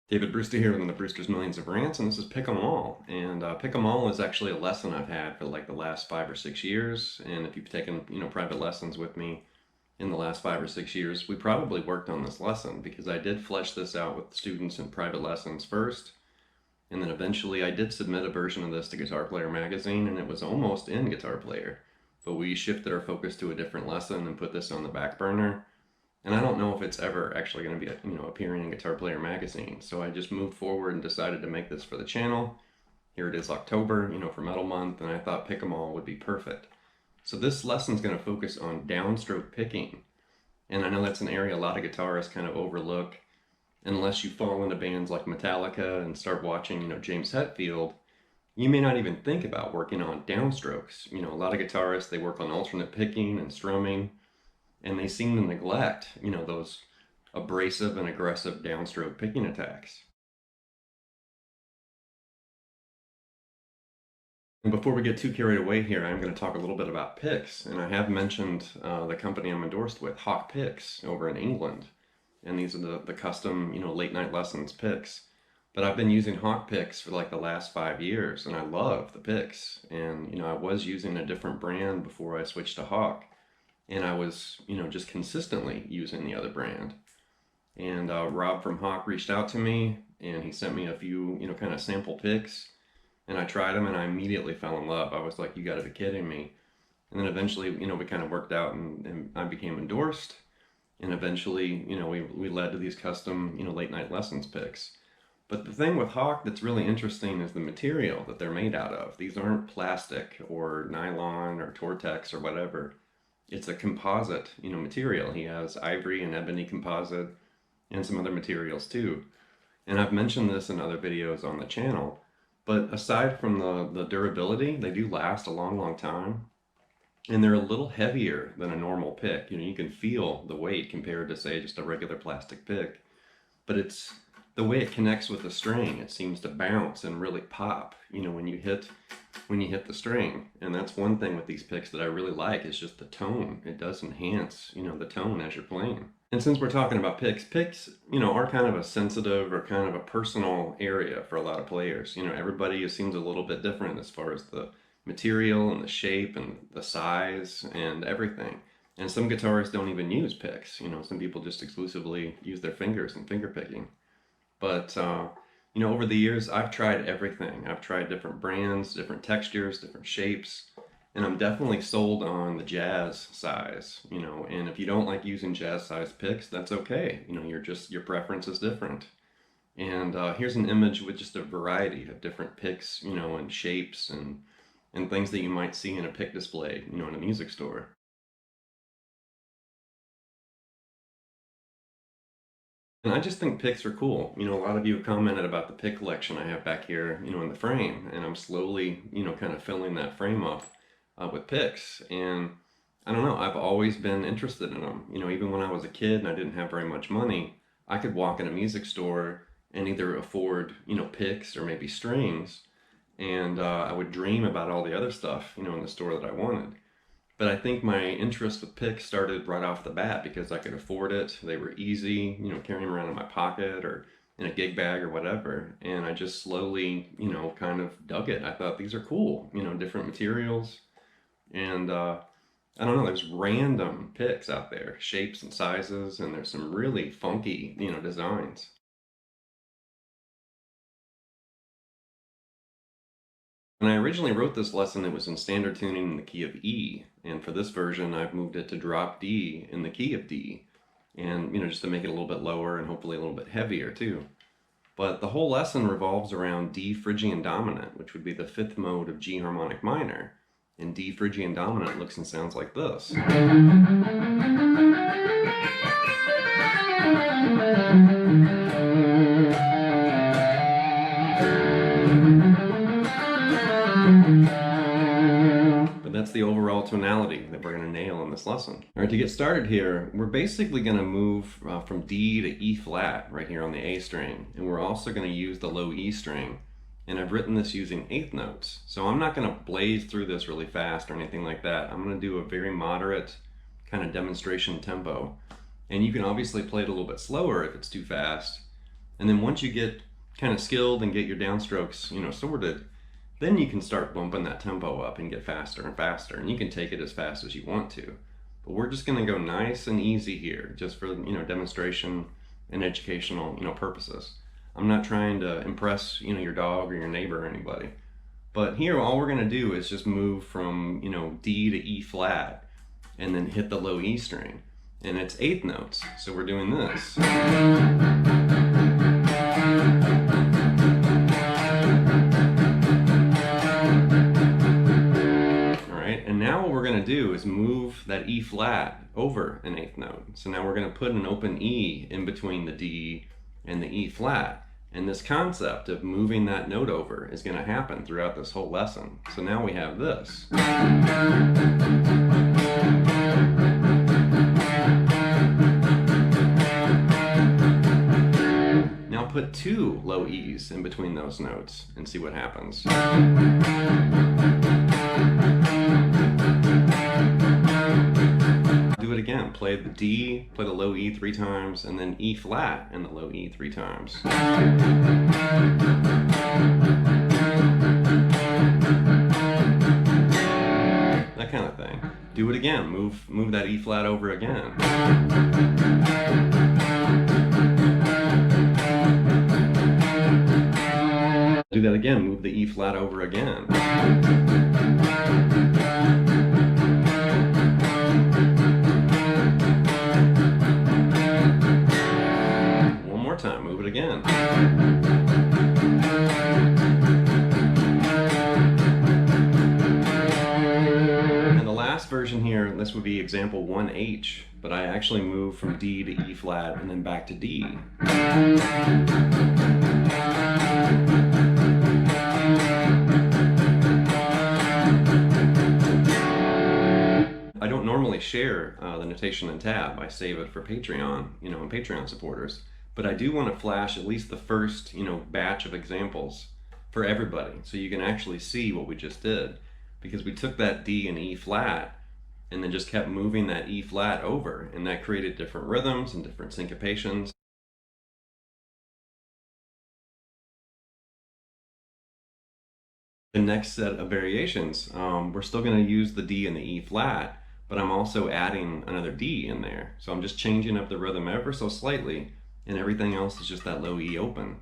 David Brewster here from the Brewster's Millions of Rants, and this is Pick 'em All. And Pick 'em All is actually a lesson I've had for like the last 5 or 6 years. And if you've taken, private lessons with me in the last 5 or 6 years, we probably worked on this lesson because I did flesh this out with students in private lessons first. And then eventually I did submit a version of this to Guitar Player magazine, and it was almost in Guitar Player. But we shifted our focus to a different lesson and put this on the back burner. And I don't know if it's ever actually going to be, appearing in Guitar Player magazine. So I just moved forward and decided to make this for the channel. Here it is October, for Metal Month, and I thought Pick 'em All would be perfect. So this lesson is going to focus on downstroke picking. And I know that's an area a lot of guitarists kind of overlook unless you fall into bands like Metallica and start watching, James Hetfield. You may not even think about working on downstrokes. A lot of guitarists, they work on alternate picking and strumming, and they seem to neglect, those abrasive and aggressive downstroke picking attacks. And before we get too carried away here, I'm going to talk a little bit about picks. And I have mentioned the company I'm endorsed with, Hawk Picks, over in England. And these are the custom, late night lessons picks. But I've been using Hawk Picks for like the last 5 years, and I love the picks. And, I was using a different brand before I switched to Hawk. And I was, just consistently using the other brand. And Rob from Hawk reached out to me, and he sent me a few, kind of sample picks. And I tried them, and I immediately fell in love. I was like, you got to be kidding me. And then eventually, we kind of worked out, and I became endorsed. And eventually, we led to these custom, late night lessons picks. But the thing with Hawk that's really interesting is the material that they're made out of. These aren't plastic or nylon or Tortex or whatever. It's a composite, material. He has ivory and ebony composite and some other materials too. And I've mentioned this in other videos on the channel, but aside from the durability, they do last a long, long time. And they're a little heavier than a normal pick. You can feel the weight compared to, say, just a regular plastic pick. But it's the way it connects with the string. It seems to bounce and really pop, when you hit the string. And that's one thing with these picks that I really like, is just the tone. It does enhance, the tone as you're playing. And since we're talking about picks, are kind of a sensitive or kind of a personal area for a lot of players. Everybody seems a little bit different as far as the material and the shape and the size and everything. And some guitarists don't even use picks. Some people just exclusively use their fingers and finger picking. But over the years, I've tried everything. I've tried different brands, different textures, different shapes, and I'm definitely sold on the jazz size, and if you don't like using jazz size picks, that's okay. Your preference is different. And here's an image with just a variety of different picks, and shapes and things that you might see in a pick display, in a music store. And I just think picks are cool. A lot of you have commented about the pick collection I have back here, in the frame, and I'm slowly, kind of filling that frame up with picks. And I don't know, I've always been interested in them. Even when I was a kid and I didn't have very much money, I could walk in a music store and either afford, picks or maybe strings, and I would dream about all the other stuff, in the store that I wanted. But I think my interest with picks started right off the bat because I could afford it. They were easy, carrying them around in my pocket or in a gig bag or whatever. And I just slowly, kind of dug it. I thought these are cool, different materials. And I don't know, there's random picks out there, shapes and sizes, and there's some really funky, designs. When I originally wrote this lesson, it was in standard tuning in the key of E, and for this version, I've moved it to drop D in the key of D, and just to make it a little bit lower and hopefully a little bit heavier too. But the whole lesson revolves around D Phrygian Dominant, which would be the fifth mode of G harmonic minor, and D Phrygian Dominant looks and sounds like this. But that's the overall tonality that we're going to nail in this lesson. All right, to get started here, we're basically going to move from D to E flat right here on the A string, and we're also going to use the low E string. And I've written this using eighth notes, so I'm not going to blaze through this really fast or anything like that. I'm going to do a very moderate kind of demonstration tempo, and you can obviously play it a little bit slower if it's too fast. And then once you get kind of skilled and get your downstrokes, sorted, then you can start bumping that tempo up and get faster and faster. And you can take it as fast as you want to. But we're just going to go nice and easy here, just for demonstration and educational purposes. I'm not trying to impress your dog or your neighbor or anybody. But here all we're going to do is just move from D to E flat and then hit the low E string. And it's eighth notes, so we're doing this. Now what we're going to do is move that E flat over an eighth note. So now we're going to put an open E in between the D and the E flat. And this concept of moving that note over is going to happen throughout this whole lesson. So now we have this. Now put two low E's in between those notes and see what happens. Do it again. Play the D, play the low E 3 times, and then E flat and the low E 3 times. That kind of thing. Do it again. Move that E flat over again. Do that again. Move the E flat over again. Time, move it again. And the last version here, this would be example 1H, but I actually move from D to E flat and then back to D. I don't normally share the notation and tab. I save it for Patreon, and Patreon supporters. But I do want to flash at least the first, batch of examples for everybody, so you can actually see what we just did. Because we took that D and E flat, and then just kept moving that E flat over, and that created different rhythms and different syncopations. The next set of variations, we're still going to use the D and the E flat, but I'm also adding another D in there. So I'm just changing up the rhythm ever so slightly, and everything else is just that low E open.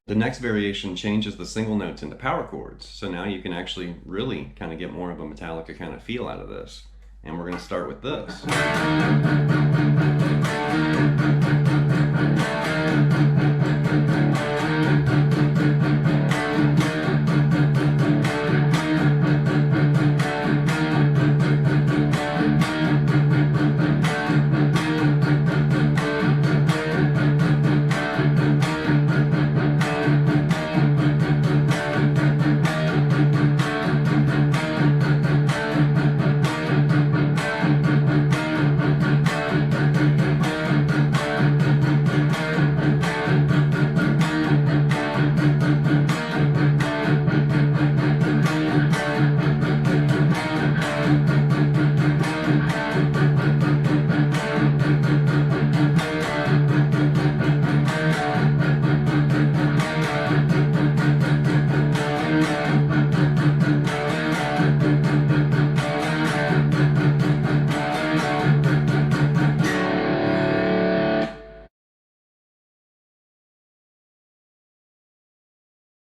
The next variation changes the single notes into power chords, so now you can actually really kind of get more of a Metallica kind of feel out of this. And we're going to start with this.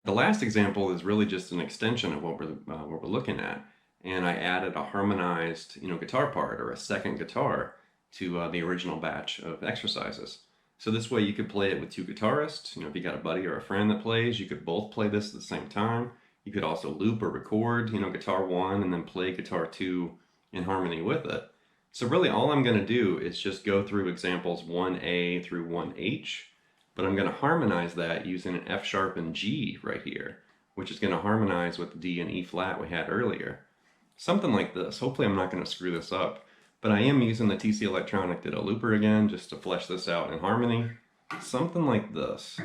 The last example is really just an extension of what we're looking at. And I added a harmonized, guitar part or a second guitar to the original batch of exercises. So this way you could play it with two guitarists. If you got a buddy or a friend that plays, you could both play this at the same time. You could also loop or record, guitar one and then play guitar two in harmony with it. So really all I'm going to do is just go through examples 1A through 1H, but I'm going to harmonize that using an F sharp and G right here, which is going to harmonize with the D and E flat we had earlier. Something like this. Hopefully I'm not going to screw this up, but I am using the TC Electronic Ditto Looper again just to flesh this out in harmony. Something like this.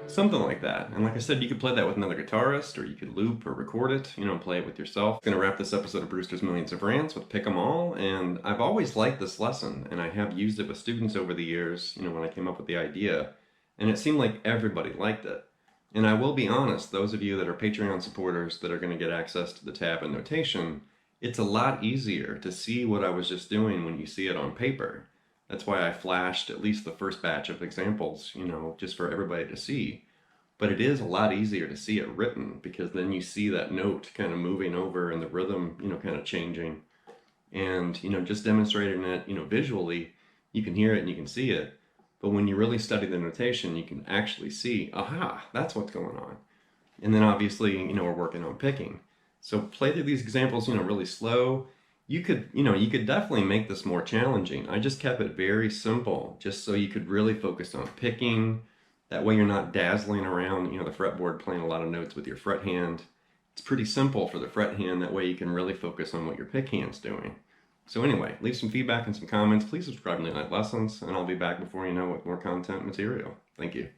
Something like that. And like I said, you could play that with another guitarist, or you could loop or record it, play it with yourself. I'm gonna wrap this episode of Brewster's Millions of Rants with Pick 'em All, and I've always liked this lesson, and I have used it with students over the years, when I came up with the idea, and it seemed like everybody liked it. And I will be honest, those of you that are Patreon supporters that are gonna get access to the tab and notation, it's a lot easier to see what I was just doing when you see it on paper. That's why I flashed at least the first batch of examples, just for everybody to see. But it is a lot easier to see it written because then you see that note kind of moving over and the rhythm, kind of changing. And, just demonstrating it, visually, you can hear it and you can see it. But when you really study the notation, you can actually see, aha, that's what's going on. And then obviously, we're working on picking. So play through these examples, really slow. You could definitely make this more challenging. I just kept it very simple, just so you could really focus on picking. That way you're not dazzling around, the fretboard playing a lot of notes with your fret hand. It's pretty simple for the fret hand. That way you can really focus on what your pick hand's doing. So anyway, leave some feedback and some comments. Please subscribe to Late Night Lessons, and I'll be back before you know with more content material. Thank you.